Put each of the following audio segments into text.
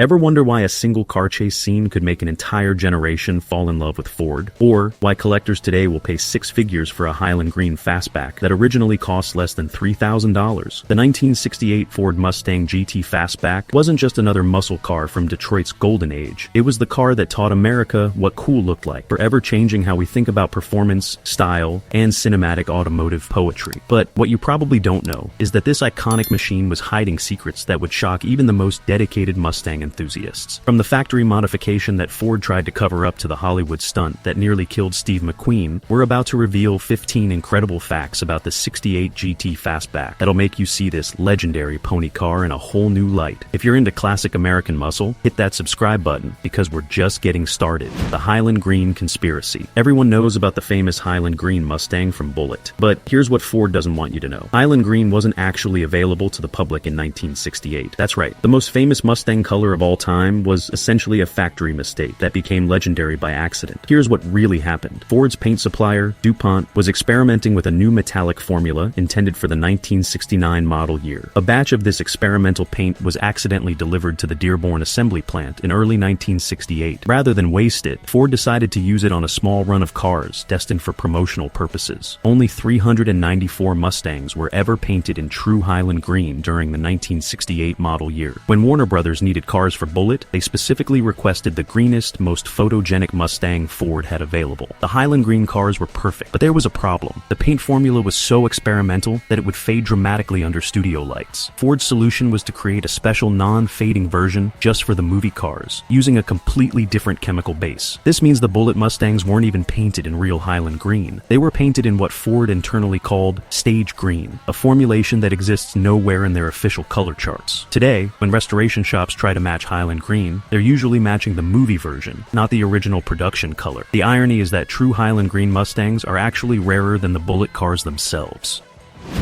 Ever wonder why a single car chase scene could make an entire generation fall in love with Ford? Or why collectors today will pay six figures for a Highland Green Fastback that originally cost less than $3,000? The 1968 Ford Mustang GT Fastback wasn't just another muscle car from Detroit's golden age. It was the car that taught America what cool looked like, forever changing how we think about performance, style, and cinematic automotive poetry. But what you probably don't know is that this iconic machine was hiding secrets that would shock even the most dedicated Mustang enthusiasts. From the factory modification that Ford tried to cover up to the Hollywood stunt that nearly killed Steve McQueen, we're about to reveal 15 incredible facts about the 68 GT Fastback that'll make you see this legendary pony car in a whole new light. If you're into classic American muscle, hit that subscribe button because we're just getting started. The Highland Green Conspiracy. Everyone knows about the famous Highland Green Mustang from Bullitt, but here's what Ford doesn't want you to know. Highland Green wasn't actually available to the public in 1968. That's right. The most famous Mustang color of all time was essentially a factory mistake that became legendary by accident. Here's what really happened. Ford's paint supplier, DuPont, was experimenting with a new metallic formula intended for the 1969 model year. A batch of this experimental paint was accidentally delivered to the Dearborn assembly plant in early 1968. Rather than waste it, Ford decided to use it on a small run of cars destined for promotional purposes. Only 394 Mustangs were ever painted in true Highland Green during the 1968 model year. When Warner Brothers needed cars for Bullitt, they specifically requested the greenest, most photogenic Mustang Ford had available. The Highland Green cars were perfect, but there was a problem. The paint formula was so experimental that it would fade dramatically under studio lights. Ford's solution was to create a special non-fading version just for the movie cars, using a completely different chemical base. This means the Bullitt Mustangs weren't even painted in real Highland Green. They were painted in what Ford internally called stage green, a formulation that exists nowhere in their official color charts. Today, when restoration shops try to match Highland Green, they're usually matching the movie version, not the original production color. The irony is that true Highland Green Mustangs are actually rarer than the Bullitt cars themselves.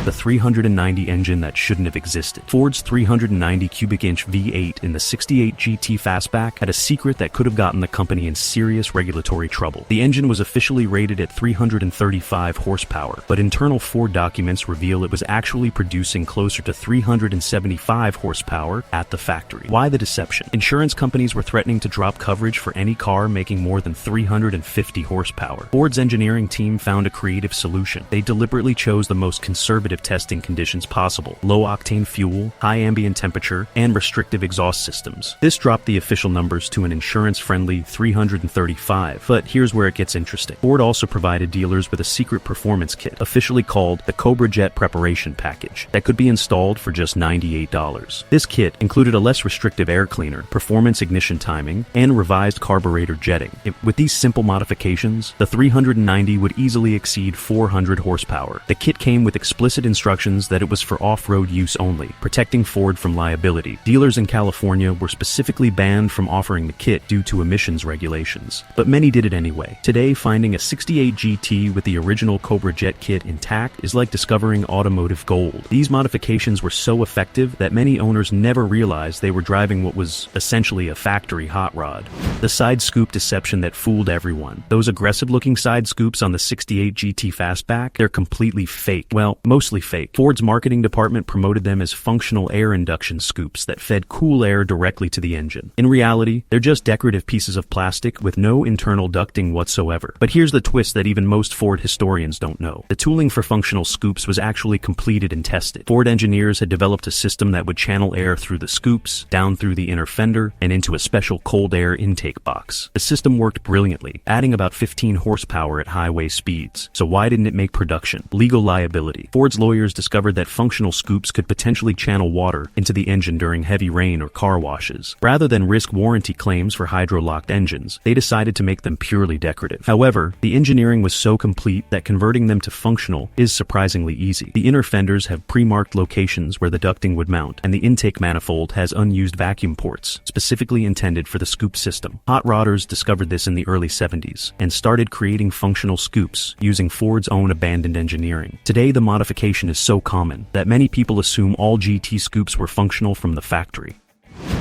The 390 engine that shouldn't have existed. Ford's 390 cubic inch V8 in the 68 GT Fastback had a secret that could have gotten the company in serious regulatory trouble. The engine was officially rated at 335 horsepower, but internal Ford documents reveal it was actually producing closer to 375 horsepower at the factory. Why the deception? Insurance companies were threatening to drop coverage for any car making more than 350 horsepower. Ford's engineering team found a creative solution. They deliberately chose the most conservative testing conditions possible: low-octane fuel, high ambient temperature, and restrictive exhaust systems. This dropped the official numbers to an insurance-friendly 335, but here's where it gets interesting. Ford also provided dealers with a secret performance kit, officially called the Cobra Jet Preparation Package, that could be installed for just $98. This kit included a less restrictive air cleaner, performance ignition timing, and revised carburetor jetting. With these simple modifications, the 390 would easily exceed 400 horsepower. The kit came with explicit instructions that it was for off-road use only, protecting Ford from liability. Dealers in California were specifically banned from offering the kit due to emissions regulations, but many did it anyway. Today, finding a 68 GT with the original Cobra Jet kit intact is like discovering automotive gold. These modifications were so effective that many owners never realized they were driving what was essentially a factory hot rod. The side scoop deception that fooled everyone. Those aggressive-looking side scoops on the 68 GT Fastback, they're completely fake. Well, mostly fake. Ford's marketing department promoted them as functional air induction scoops that fed cool air directly to the engine. In reality, they're just decorative pieces of plastic with no internal ducting whatsoever. But here's the twist that even most Ford historians don't know. The tooling for functional scoops was actually completed and tested. Ford engineers had developed a system that would channel air through the scoops, down through the inner fender, and into a special cold air intake box. The system worked brilliantly, adding about 15 horsepower at highway speeds. So why didn't it make production? Legal liability. Ford's lawyers discovered that functional scoops could potentially channel water into the engine during heavy rain or car washes. Rather than risk warranty claims for hydro-locked engines, they decided to make them purely decorative. However, the engineering was so complete that converting them to functional is surprisingly easy. The inner fenders have pre-marked locations where the ducting would mount, and the intake manifold has unused vacuum ports, specifically intended for the scoop system. Hot rodders discovered this in the early 70s, and started creating functional scoops using Ford's own abandoned engineering. Today, the modification is so common that many people assume all GT scoops were functional from the factory.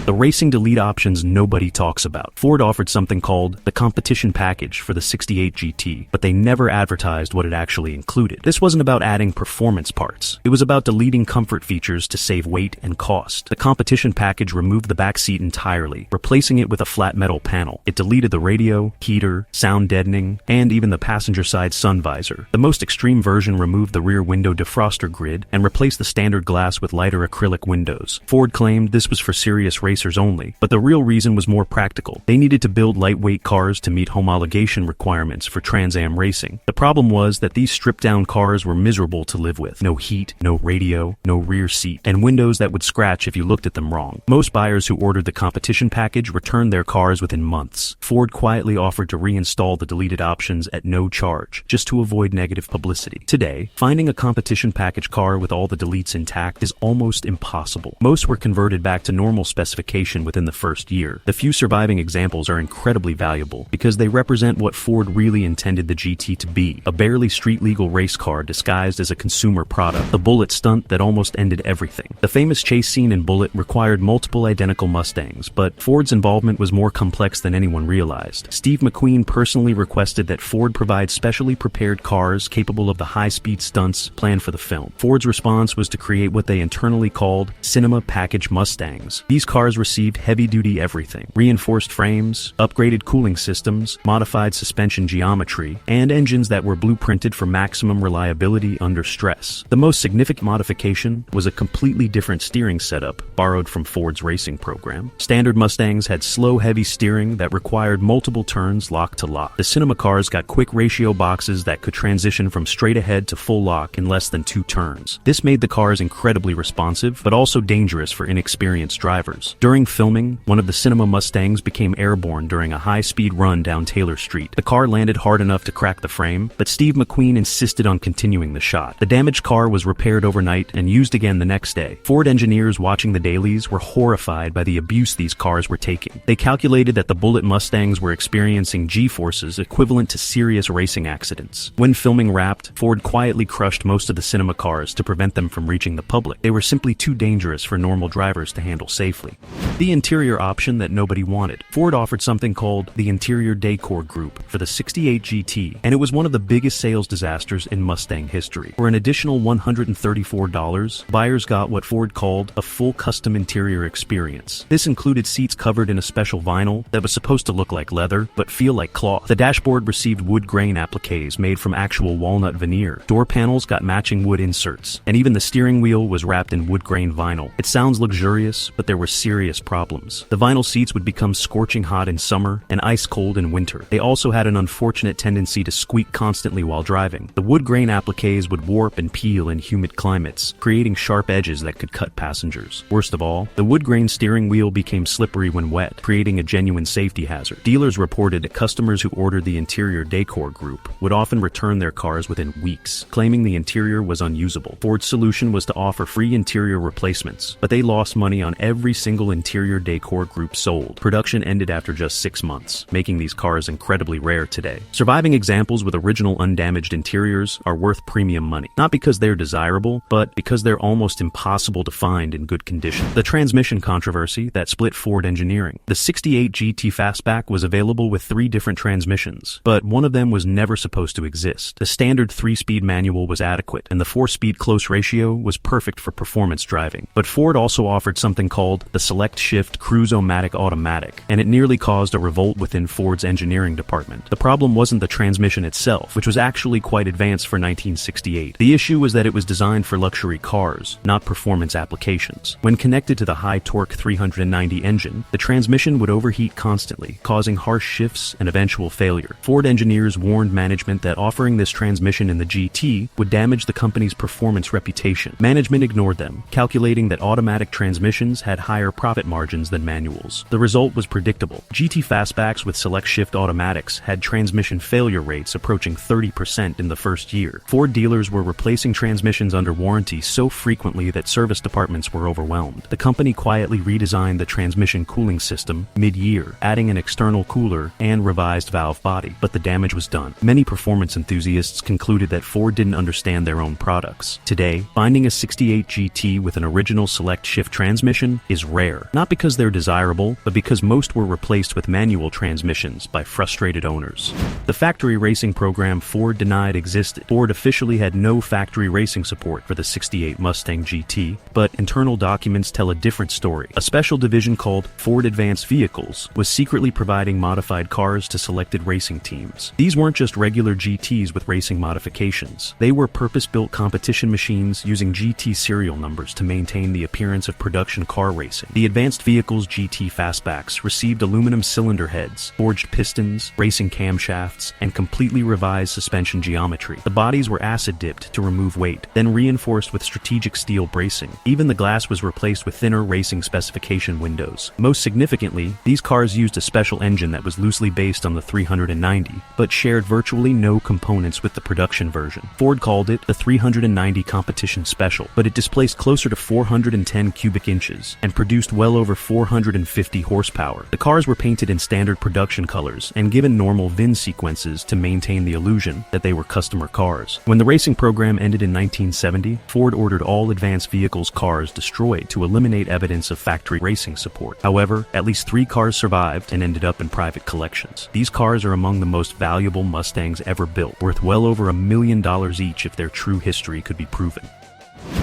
The racing delete options nobody talks about. Ford offered something called the competition package for the 68 GT, but they never advertised what it actually included. This wasn't about adding performance parts. It was about deleting comfort features to save weight and cost. The competition package removed the back seat entirely, replacing it with a flat metal panel. It deleted the radio, heater, sound deadening, and even the passenger side sun visor. The most extreme version removed the rear window defroster grid and replaced the standard glass with lighter acrylic windows. Ford claimed this was for serious racers only, but the real reason was more practical. They needed to build lightweight cars to meet homologation requirements for Trans Am racing. The problem was that these stripped-down cars were miserable to live with. No heat, no radio, no rear seat, and windows that would scratch if you looked at them wrong. Most buyers who ordered the competition package returned their cars within months. Ford quietly offered to reinstall the deleted options at no charge, just to avoid negative publicity. Today, finding a competition package car with all the deletes intact is almost impossible. Most were converted back to normal specifications within the first year. The few surviving examples are incredibly valuable because they represent what Ford really intended the GT to be, a barely street-legal race car disguised as a consumer product, the Bullitt stunt that almost ended everything. The famous chase scene in Bullitt required multiple identical Mustangs, but Ford's involvement was more complex than anyone realized. Steve McQueen personally requested that Ford provide specially prepared cars capable of the high-speed stunts planned for the film. Ford's response was to create what they internally called Cinema Package Mustangs. These cars received heavy-duty everything: reinforced frames, upgraded cooling systems, modified suspension geometry, and engines that were blueprinted for maximum reliability under stress. The most significant modification was a completely different steering setup, borrowed from Ford's racing program. Standard Mustangs had slow, heavy steering that required multiple turns lock to lock. The Cinema cars got quick ratio boxes that could transition from straight ahead to full lock in less than 2 turns. This made the cars incredibly responsive, but also dangerous for inexperienced drivers. During filming, one of the Cinema Mustangs became airborne during a high-speed run down Taylor Street. The car landed hard enough to crack the frame, but Steve McQueen insisted on continuing the shot. The damaged car was repaired overnight and used again the next day. Ford engineers watching the dailies were horrified by the abuse these cars were taking. They calculated that the Bullitt Mustangs were experiencing G-forces equivalent to serious racing accidents. When filming wrapped, Ford quietly crushed most of the Cinema cars to prevent them from reaching the public. They were simply too dangerous for normal drivers to handle safely. The interior option that nobody wanted. Ford offered something called the Interior Decor Group for the 68 GT, and it was one of the biggest sales disasters in Mustang history. For an additional $134, buyers got what Ford called a full custom interior experience. This included seats covered in a special vinyl that was supposed to look like leather, but feel like cloth. The dashboard received wood grain appliques made from actual walnut veneer. Door panels got matching wood inserts, and even the steering wheel was wrapped in wood grain vinyl. It sounds luxurious, but there were serious problems. The vinyl seats would become scorching hot in summer and ice cold in winter. They also had an unfortunate tendency to squeak constantly while driving. The wood grain appliques would warp and peel in humid climates, creating sharp edges that could cut passengers. Worst of all, the wood grain steering wheel became slippery when wet, creating a genuine safety hazard. Dealers reported that customers who ordered the Interior Decor Group would often return their cars within weeks, claiming the interior was unusable. Ford's solution was to offer free interior replacements, but they lost money on every single Interior Decor Group sold. Production ended after just 6 months, making these cars incredibly rare today. Surviving examples with original undamaged interiors are worth premium money, not because they're desirable, but because they're almost impossible to find in good condition. The transmission controversy that split Ford engineering. The 68 GT Fastback was available with 3 different transmissions, but one of them was never supposed to exist. The standard 3-speed manual was adequate, and the 4-speed close ratio was perfect for performance driving. But Ford also offered something called the Select Shift Cruise-O-Matic Automatic, and it nearly caused a revolt within Ford's engineering department. The problem wasn't the transmission itself, which was actually quite advanced for 1968. The issue was that it was designed for luxury cars, not performance applications. When connected to the high-torque 390 engine, the transmission would overheat constantly, causing harsh shifts and eventual failure. Ford engineers warned management that offering this transmission in the GT would damage the company's performance reputation. Management ignored them, calculating that automatic transmissions had higher profit margins than manuals. The result was predictable. GT Fastbacks with Select Shift automatics had transmission failure rates approaching 30% in the first year. Ford dealers were replacing transmissions under warranty so frequently that service departments were overwhelmed. The company quietly redesigned the transmission cooling system mid-year, adding an external cooler and revised valve body, but the damage was done. Many performance enthusiasts concluded that Ford didn't understand their own products. Today, finding a 68 GT with an original Select Shift transmission is rare, not because they're desirable, but because most were replaced with manual transmissions by frustrated owners. The factory racing program Ford denied existed. Ford officially had no factory racing support for the '68 Mustang GT, but internal documents tell a different story. A special division called Ford Advanced Vehicles was secretly providing modified cars to selected racing teams. These weren't just regular GTs with racing modifications. They were purpose-built competition machines using GT serial numbers to maintain the appearance of production car racing. The Advanced Vehicles GT Fastbacks received aluminum cylinder heads, forged pistons, racing camshafts, and completely revised suspension geometry. The bodies were acid-dipped to remove weight, then reinforced with strategic steel bracing. Even the glass was replaced with thinner racing specification windows. Most significantly, these cars used a special engine that was loosely based on the 390, but shared virtually no components with the production version. Ford called it the 390 Competition Special, but it displaced closer to 410 cubic inches and produced well over 450 horsepower. The cars were painted in standard production colors and given normal VIN sequences to maintain the illusion that they were customer cars. When the racing program ended in 1970, Ford ordered all Advanced Vehicles cars destroyed to eliminate evidence of factory racing support. However, at least 3 cars survived and ended up in private collections. These cars are among the most valuable Mustangs ever built, worth well over $1 million each if their true history could be proven.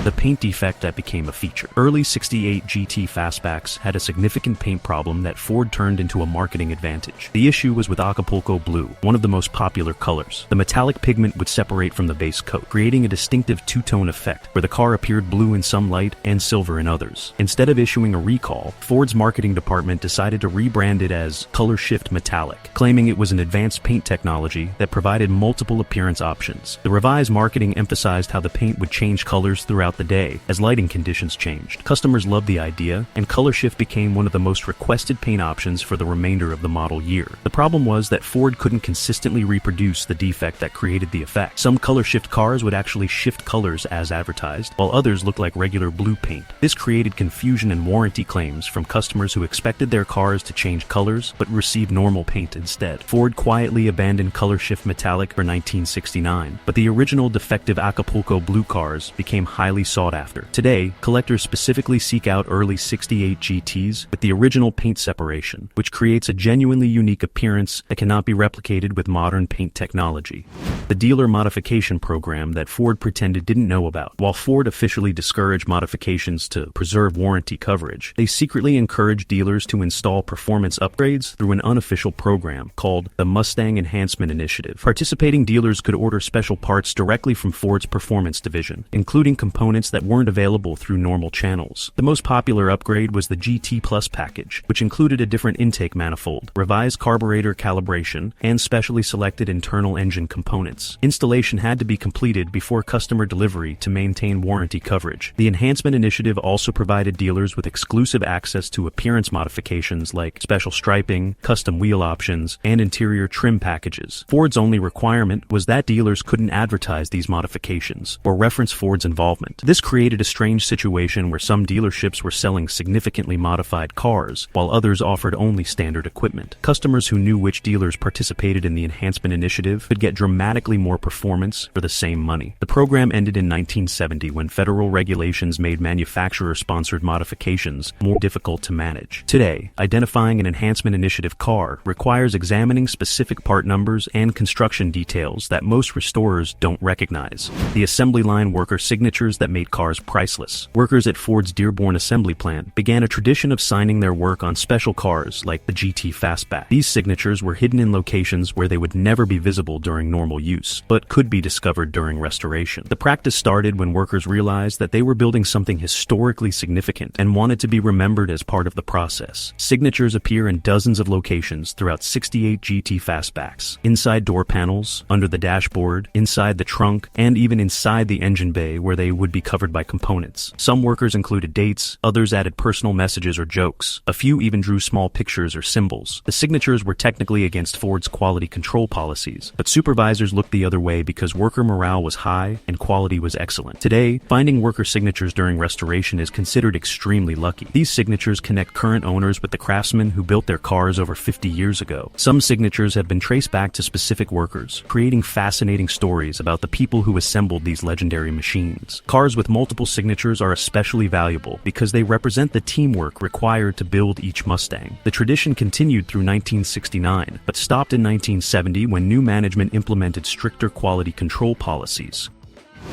The paint defect that became a feature. Early '68 GT Fastbacks had a significant paint problem that Ford turned into a marketing advantage. The issue was with Acapulco blue, one of the most popular colors. The metallic pigment would separate from the base coat, creating a distinctive two-tone effect, where the car appeared blue in some light and silver in others. Instead of issuing a recall, Ford's marketing department decided to rebrand it as Color Shift Metallic, claiming it was an advanced paint technology that provided multiple appearance options. The revised marketing emphasized how the paint would change colors throughout the day as lighting conditions changed. Customers loved the idea, and Color Shift became one of the most requested paint options for the remainder of the model year. The problem was that Ford couldn't consistently reproduce the defect that created the effect. Some Color Shift cars would actually shift colors as advertised, while others looked like regular blue paint. This created confusion and warranty claims from customers who expected their cars to change colors but received normal paint instead. Ford quietly abandoned Color Shift Metallic for 1969, but the original defective Acapulco blue cars became highly sought after. Today, collectors specifically seek out early '68 GTs with the original paint separation, which creates a genuinely unique appearance that cannot be replicated with modern paint technology. The dealer modification program that Ford pretended didn't know about. While Ford officially discouraged modifications to preserve warranty coverage, they secretly encouraged dealers to install performance upgrades through an unofficial program called the Mustang Enhancement Initiative. Participating dealers could order special parts directly from Ford's performance division, including components that weren't available through normal channels. The most popular upgrade was the GT Plus package, which included a different intake manifold, revised carburetor calibration, and specially selected internal engine components. Installation had to be completed before customer delivery to maintain warranty coverage. The Enhancement Initiative also provided dealers with exclusive access to appearance modifications like special striping, custom wheel options, and interior trim packages. Ford's only requirement was that dealers couldn't advertise these modifications or reference Ford's involvement. This created a strange situation where some dealerships were selling significantly modified cars, while others offered only standard equipment. Customers who knew which dealers participated in the Enhancement Initiative could get dramatically more performance for the same money. The program ended in 1970 when federal regulations made manufacturer-sponsored modifications more difficult to manage. Today, identifying an Enhancement Initiative car requires examining specific part numbers and construction details that most restorers don't recognize. The assembly line worker signatures that made cars priceless. Workers at Ford's Dearborn assembly plant began a tradition of signing their work on special cars like the GT Fastback. These signatures were hidden in locations where they would never be visible during normal use, but could be discovered during restoration. The practice started when workers realized that they were building something historically significant and wanted to be remembered as part of the process. Signatures appear in dozens of locations throughout '68 GT Fastbacks, inside door panels, under the dashboard, inside the trunk, and even inside the engine bay where they would be covered by components. Some workers included dates, others added personal messages or jokes. A few even drew small pictures or symbols. The signatures were technically against Ford's quality control policies, but supervisors looked the other way because worker morale was high and quality was excellent. Today, finding worker signatures during restoration is considered extremely lucky. These signatures connect current owners with the craftsmen who built their cars over 50 years ago. Some signatures have been traced back to specific workers, creating fascinating stories about the people who assembled these legendary machines. Cars with multiple signatures are especially valuable because they represent the teamwork required to build each Mustang. The tradition continued through 1969, but stopped in 1970 when new management implemented stricter quality control policies.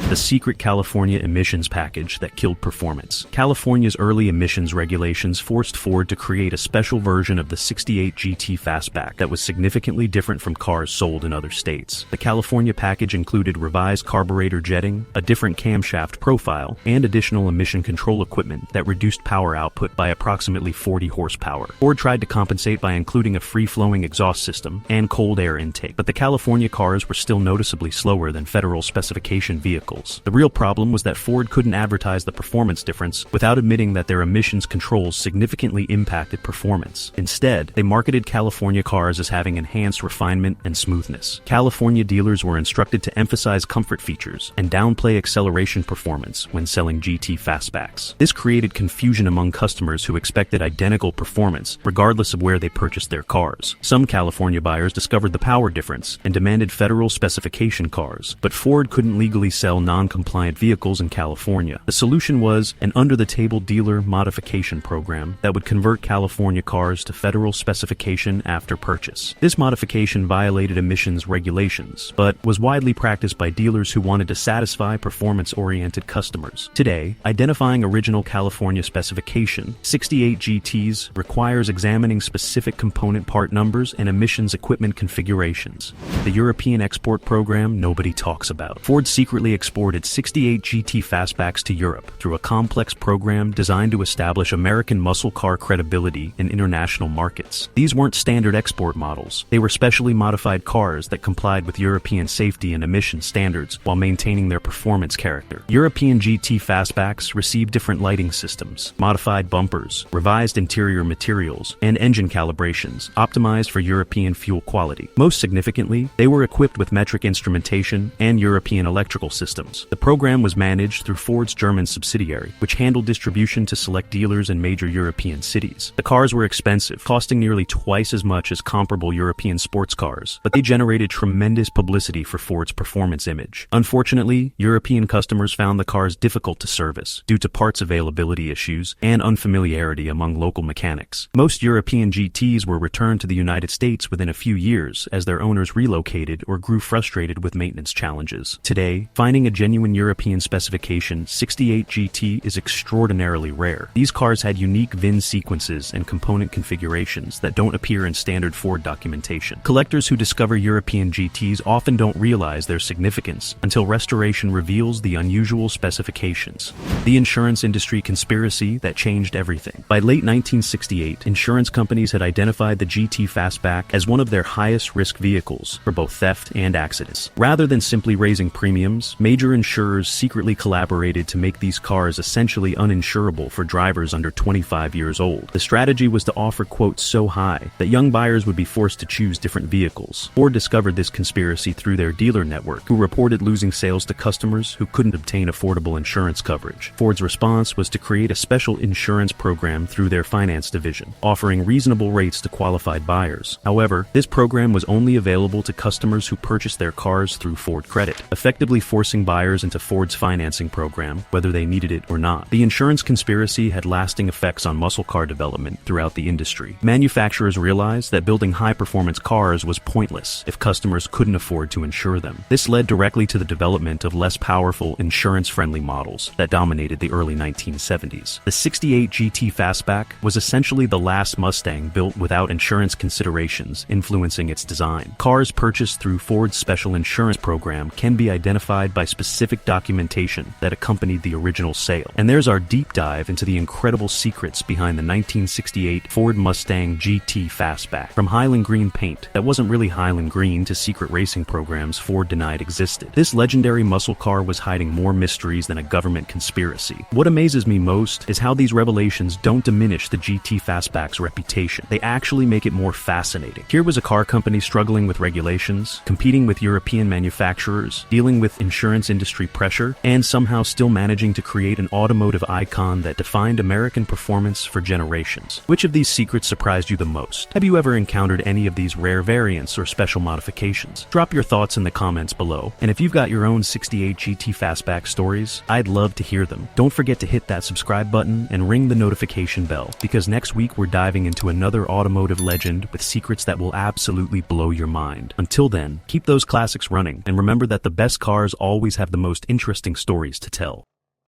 The secret California emissions package that killed performance. California's early emissions regulations forced Ford to create a special version of the 68 GT Fastback that was significantly different from cars sold in other states. The California package included revised carburetor jetting, a different camshaft profile, and additional emission control equipment that reduced power output by approximately 40 horsepower. Ford tried to compensate by including a free-flowing exhaust system and cold air intake, but the California cars were still noticeably slower than federal specification vehicles. The real problem was that Ford couldn't advertise the performance difference without admitting that their emissions controls significantly impacted performance. Instead, they marketed California cars as having enhanced refinement and smoothness. California dealers were instructed to emphasize comfort features and downplay acceleration performance when selling GT Fastbacks. This created confusion among customers who expected identical performance regardless of where they purchased their cars. Some California buyers discovered the power difference and demanded federal specification cars, but Ford couldn't legally sell non-compliant vehicles in California. The solution was an under-the-table dealer modification program that would convert California cars to federal specification after purchase. This modification violated emissions regulations, but was widely practiced by dealers who wanted to satisfy performance-oriented customers. Today, identifying original California specification 68 GTs requires examining specific component part numbers and emissions equipment configurations. The European export program nobody talks about. Ford secretly exported 68 GT Fastbacks to Europe through a complex program designed to establish American muscle car credibility in international markets. These weren't standard export models. They were specially modified cars that complied with European safety and emission standards while maintaining their performance character. European GT Fastbacks received different lighting systems, modified bumpers, revised interior materials, and engine calibrations optimized for European fuel quality. Most significantly, they were equipped with metric instrumentation and European electrical systems. The program was managed through Ford's German subsidiary, which handled distribution to select dealers in major European cities. The cars were expensive, costing nearly twice as much as comparable European sports cars, but they generated tremendous publicity for Ford's performance image. Unfortunately, European customers found the cars difficult to service due to parts availability issues and unfamiliarity among local mechanics. Most European GTs were returned to the United States within a few years as their owners relocated or grew frustrated with maintenance challenges. Today, finding a genuine European specification 68 GT is extraordinarily rare. These cars had unique VIN sequences and component configurations that don't appear in standard Ford documentation. Collectors who discover European GTs often don't realize their significance until restoration reveals the unusual specifications. The insurance industry conspiracy that changed everything. By late 1968, insurance companies had identified the GT Fastback as one of their highest risk vehicles for both theft and accidents. Rather than simply raising premiums, major insurers secretly collaborated to make these cars essentially uninsurable for drivers under 25 years old. The strategy was to offer quotes so high that young buyers would be forced to choose different vehicles. Ford discovered this conspiracy through their dealer network, who reported losing sales to customers who couldn't obtain affordable insurance coverage. Ford's response was to create a special insurance program through their finance division, offering reasonable rates to qualified buyers. However, this program was only available to customers who purchased their cars through Ford Credit, effectively forcing buyers into Ford's financing program, whether they needed it or not. The insurance conspiracy had lasting effects on muscle car development throughout the industry. Manufacturers realized that building high-performance cars was pointless if customers couldn't afford to insure them. This led directly to the development of less powerful, insurance-friendly models that dominated the early 1970s. The 68 GT Fastback was essentially the last Mustang built without insurance considerations influencing its design. Cars purchased through Ford's special insurance program can be identified by specific documentation that accompanied the original sale. And there's our deep dive into the incredible secrets behind the 1968 Ford Mustang GT Fastback. From Highland Green paint that wasn't really Highland Green to secret racing programs Ford denied existed. This legendary muscle car was hiding more mysteries than a government conspiracy. What amazes me most is how these revelations don't diminish the GT Fastback's reputation. They actually make it more fascinating. Here was a car company struggling with regulations, competing with European manufacturers, dealing with insurance industry pressure and somehow still managing to create an automotive icon that defined American performance for generations. Which of these secrets surprised you the most? Have you ever encountered any of these rare variants or special modifications? Drop your thoughts in the comments below. And if you've got your own 68 GT Fastback stories, I'd love to hear them. Don't forget to hit that subscribe button and ring the notification bell, because next week we're diving into another automotive legend with secrets that will absolutely blow your mind. Until then, keep those classics running, and remember that the best cars always have the most interesting stories to tell.